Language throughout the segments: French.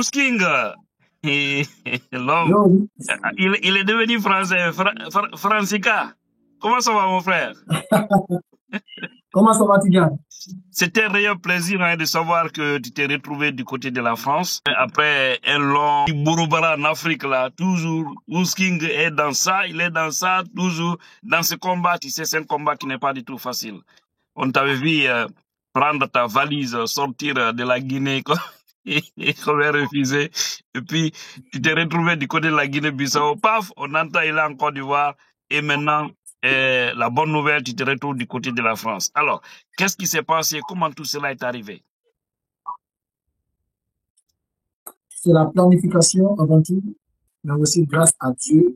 Ousking, l'homme, Yo, il est devenu français, Francica. Comment ça va, mon frère? comment ça va, Tigan? C'était un réel plaisir de savoir que tu t'es retrouvé du côté de la France. Après un long bourobara en Afrique, là, toujours, Ousking est dans ça, il est dans ça, toujours dans ce combat. Tu sais, c'est un combat qui n'est pas du tout facile. On t'avait vu prendre ta valise, sortir de la Guinée comme un refusé. Et puis, tu t'es retrouvé du côté de la Guinée-Bissau. Paf, on entend il est en Côte d'Ivoire. Et maintenant, la bonne nouvelle, tu te retrouves du côté de la France. Alors, qu'est-ce qui s'est passé? Comment tout cela est arrivé? C'est la planification avant tout, mais aussi grâce à Dieu,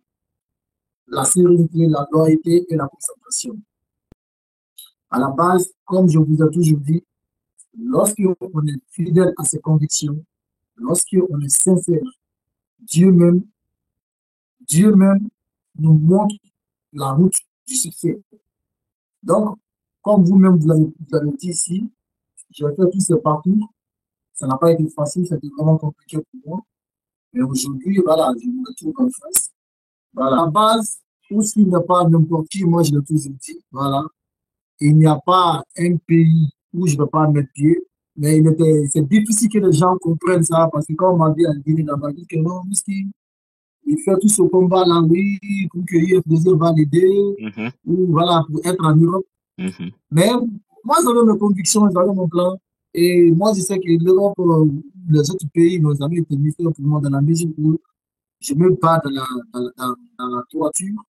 la sérénité, la loyauté et la concentration. À la base, comme je vous ai toujours dit, lorsqu'on est fidèle à ses convictions, lorsqu'on est sincère, Dieu même, Dieu même nous montre la route du succès. Donc, comme vous-même vous l'avez dit ici, j'ai fait tous ces parcours. Ça n'a pas été facile, c'était vraiment compliqué pour moi. Mais aujourd'hui, voilà, je me retrouve en France. Voilà. À la base, aussi il n'y a pas n'importe qui, moi je l'ai toujours dit, voilà. Il n'y a pas un pays où je ne vais pas mettre pied. Mais c'est difficile que les gens comprennent ça parce que quand on m'a dit en Guinée, on m'a dit que non, il fait tout ce combat-là, oui, pour que l'IFDZ va l'aider, ou voilà, pour être en Europe. Mais moi, j'avais mes convictions, j'avais mon plan. Et moi, je sais que l'Europe, les autres pays, nos amis étaient mis pour moi dans la mesure où je ne me bats dans la toiture,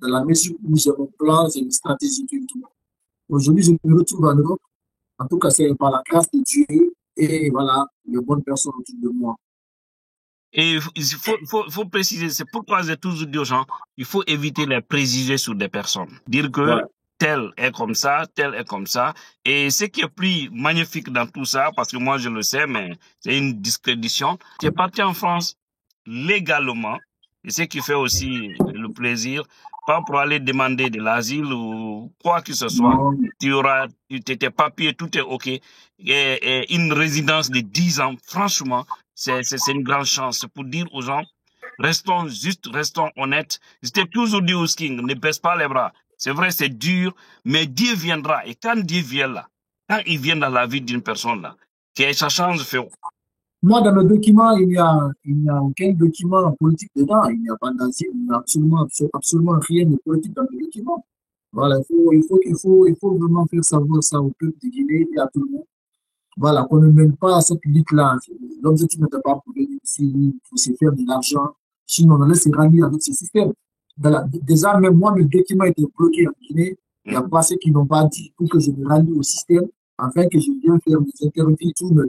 dans la mesure où j'ai mon plan, j'ai une stratégie, tout. Aujourd'hui, je me retrouve en Europe. En tout cas, c'est par la grâce de Dieu et voilà, les bonnes personnes autour de moi. Et il faut préciser, c'est pourquoi j'ai toujours dit aux gens, il faut éviter les préjugés sur des personnes. Dire que tel est comme ça, tel est comme ça. Et ce qui est plus magnifique dans tout ça, parce que moi je le sais, mais c'est une discrédition, tu es parti en France légalement, et ce qui fait aussi le plaisir, pas pour aller demander de l'asile ou quoi que ce soit. Non. Tes papiers, tout est OK. Et une résidence de 10 ans, franchement, c'est une grande chance. C'est pour dire aux gens, restons justes, restons honnêtes. J'étais toujours dit au King, ne baisse pas les bras. C'est vrai, c'est dur, mais Dieu viendra. Et quand Dieu vient là, quand il vient dans la vie d'une personne là, ça change fait. Moi, dans le document, il n'y a aucun document politique dedans. Il n'y a pas d'asile, il n'y a absolument rien de politique dans le document. Voilà, il faut vraiment faire savoir ça au peuple de Guinée et à tout le monde. Voilà, qu'on ne mène pas à cette lutte-là. L'objectif n'était pas pour venir ici, pour se faire de l'argent. Sinon, on allait se rallier avec ce système. Déjà, même moi, mes documents étaient bloqués en Guinée. Il n'y a pas ceux qui n'ont pas dit pour que je me rallie au système, afin que je vienne faire mes interviews,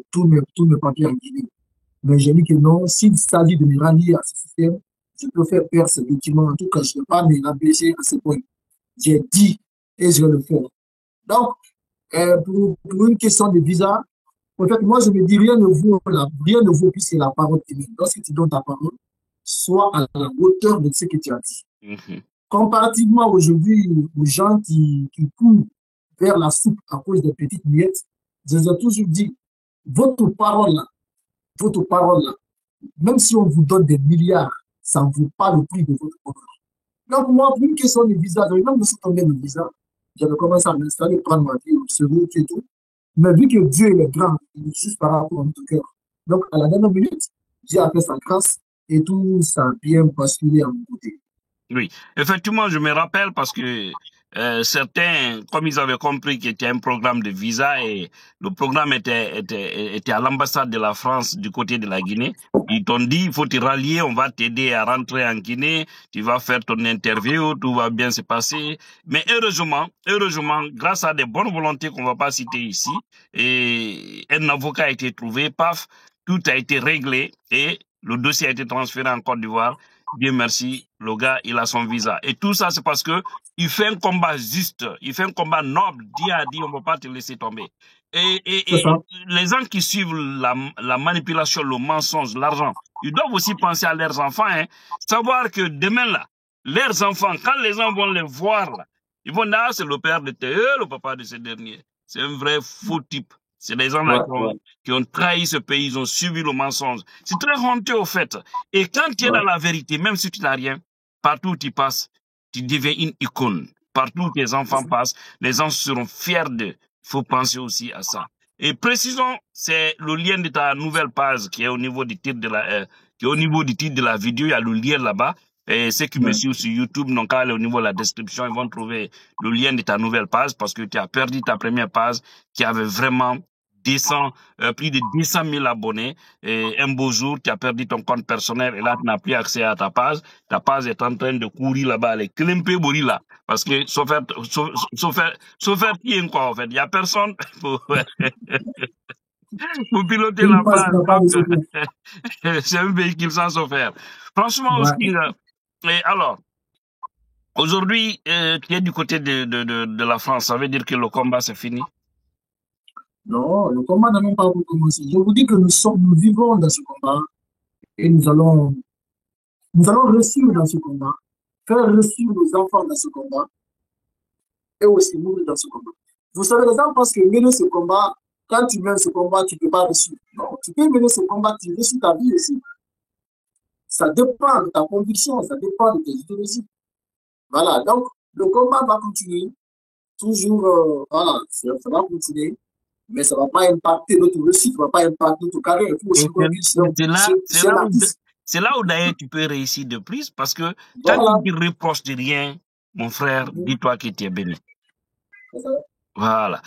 tous mes papiers en Guinée. Mais j'ai dit que non, s'il s'agit de me rallier à ce système, je peux faire perdre ces documents. En tout cas, je ne vais pas me rabaisser à ce point. J'ai dit et je vais le faire. Donc, pour une question de visa, en fait, moi, je me dis, rien ne vaut plus que la parole divine. Lorsque tu donnes ta parole, sois à la hauteur de ce que tu as dit. Comparativement aujourd'hui aux gens qui courent vers la soupe à cause des petites miettes, je les ai toujours dit, votre parole là, même si on vous donne des milliards, ça ne vaut pas le prix de votre honneur. Donc, moi, pour une question de visa, je même laissé tomber le visa, j'avais commencé à m'installer, prendre ma vie au sérieux et tout. Mais vu que Dieu est grand, il est juste par rapport à notre cœur. Donc, à la dernière minute, Dieu a fait sa grâce et tout ça a bien basculé à mon côté. Oui, effectivement, je me rappelle parce que certains, comme ils avaient compris qu'il y avait un programme de visa et le programme était à l'ambassade de la France du côté de la Guinée, ils t'ont dit, il faut te rallier, on va t'aider à rentrer en Guinée, tu vas faire ton interview, tout va bien se passer. Mais heureusement, grâce à des bonnes volontés qu'on va pas citer ici, et un avocat a été trouvé, paf, tout a été réglé et le dossier a été transféré en Côte d'Ivoire. Dieu merci, le gars, il a son visa. Et tout ça, c'est parce que il fait un combat juste, il fait un combat noble. Dieu a dit, on ne va pas te laisser tomber. Et les gens qui suivent la manipulation, le mensonge, l'argent, ils doivent aussi penser à leurs enfants, hein. Savoir que demain, là, leurs enfants, quand les gens vont les voir, là, ils vont dire, ah, c'est le père de tel, le papa de ce dernier. C'est un vrai faux type. C'est des gens-là qui ont trahi ce pays, ils ont subi le mensonge. C'est très honteux, au fait. Et quand tu es dans la vérité, même si tu n'as rien, partout où tu passes, tu deviens une icône. Partout où tes enfants passent, les gens seront fiers d'eux. Il faut penser aussi à ça. Et précisons, c'est le lien de ta nouvelle page qui est au niveau du titre de la vidéo. Il y a le lien là-bas. Et ceux qui me suivent sur YouTube n'ont qu'à aller au niveau de la description. Ils vont trouver le lien de ta nouvelle page parce que tu as perdu ta première page qui avait vraiment plus de 200 000 abonnés. Et un beau jour, tu as perdu ton compte personnel et là, tu n'as plus accès à ta page. Ta page est en train de courir là-bas, elle est climpée là. Parce que, sauf faire qui est quoi, en fait. Il n'y a personne pour piloter la page. C'est un véhicule sans chauffeur. Franchement, aussi, et alors, aujourd'hui, tu es du côté de la France. Ça veut dire que le combat, c'est fini? Non, le combat n'a même pas commencé. Je vous dis que nous vivons dans ce combat et nous allons réussir dans ce combat, faire réussir nos enfants dans ce combat et aussi mourir dans ce combat. Vous savez, les gens pensent que mener ce combat, quand tu mènes ce combat, tu ne peux pas réussir. Non, tu peux mener ce combat, tu réussis ta vie aussi. Ça dépend de ta conviction, ça dépend de tes idéologies. Voilà, donc le combat va continuer. Toujours, voilà, ça va continuer. Mais ça ne va pas impacter notre réussite, ça ne va pas impacter notre carrière. Il faut aussi c'est là où d'ailleurs tu peux réussir de plus parce que tant que tu reproches de rien, mon frère, dis-toi que tu es béni. Voilà.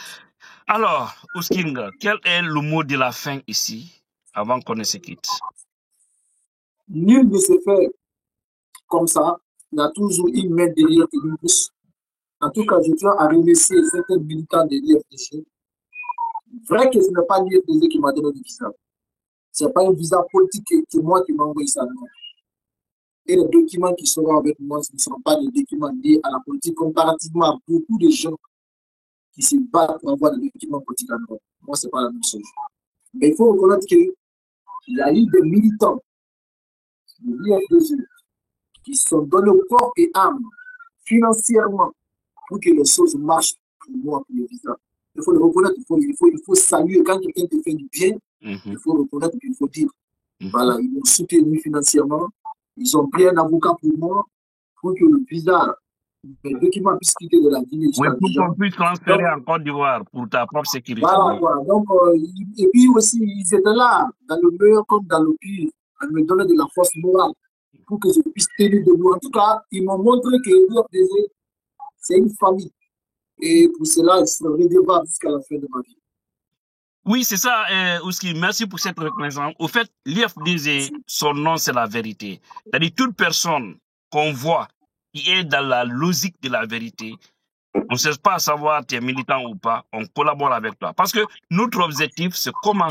Alors, Ousking, quel est le mot de la fin ici avant qu'on ne se quitte? Nul ne se fait comme ça. Il y a toujours une main derrière qui nous pousse. En tout cas, je tiens à remercier certains militants de l'IFDC. Vrai que ce n'est pas l'IFDC qui m'a donné le visa. Ce n'est pas un visa politique que moi qui m'a envoyé ça. Non. Et les documents qui seront avec moi, ce ne seront pas des documents liés à la politique, comparativement à beaucoup de gens qui se battent pour avoir des documents politiques en Europe. Moi, ce n'est pas la même chose. Mais il faut reconnaître qu'il y a eu des militants de l'IFDC qui sont donnés corps et âme financièrement pour que les choses marchent pour moi, pour le visa. Il faut le reconnaître, il faut saluer. Quand quelqu'un te fait du bien, il faut reconnaître qu'il faut dire. Voilà, ils m'ont soutenu financièrement. Ils ont pris un avocat pour moi pour que le visa, les documents puissent quitter de la Guinée. Oui, pour qu'on puisse transférer en Côte d'Ivoire pour ta propre sécurité. Voilà, voilà. Donc, et puis aussi, ils étaient là, dans le meilleur comme dans le pire, à me donner de la force morale pour que je puisse tenir debout. En tout cas, ils m'ont montré que l'IFDC, c'est une famille. Et pour cela, je serai redevable jusqu'à la fin de ma vie. Oui, c'est ça, Ouski. Merci pour cette reconnaissance. Au fait, l'IFDC, son nom, c'est la vérité. C'est-à-dire, toute personne qu'on voit qui est dans la logique de la vérité, on ne cherche pas à savoir tu es militant ou pas, on collabore avec toi. Parce que notre objectif, c'est comment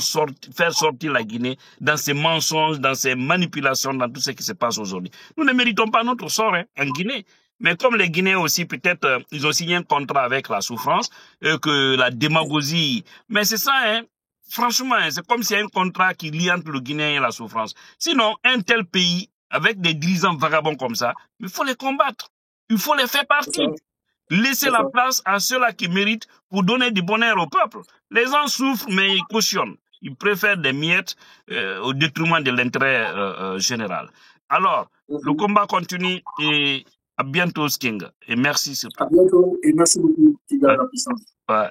faire sortir la Guinée dans ces mensonges, dans ces manipulations, dans tout ce qui se passe aujourd'hui. Nous ne méritons pas notre sort en Guinée. Mais comme les Guinéens aussi, peut-être, ils ont signé un contrat avec la souffrance, que la démagogie... Mais c'est ça, hein. Franchement, c'est comme s'il y a un contrat qui lie entre le Guinéen et la souffrance. Sinon, un tel pays, avec des dirigeants vagabonds comme ça, il faut les combattre. Il faut les faire partir. Laisser la place à ceux-là qui méritent pour donner du bonheur au peuple. Les gens souffrent, mais ils cautionnent. Ils préfèrent des miettes au détriment de l'intérêt général. Alors, le combat continue et à bientôt, Sking. Et merci surtout. À bientôt et merci beaucoup, qui garde la puissance. Ouais.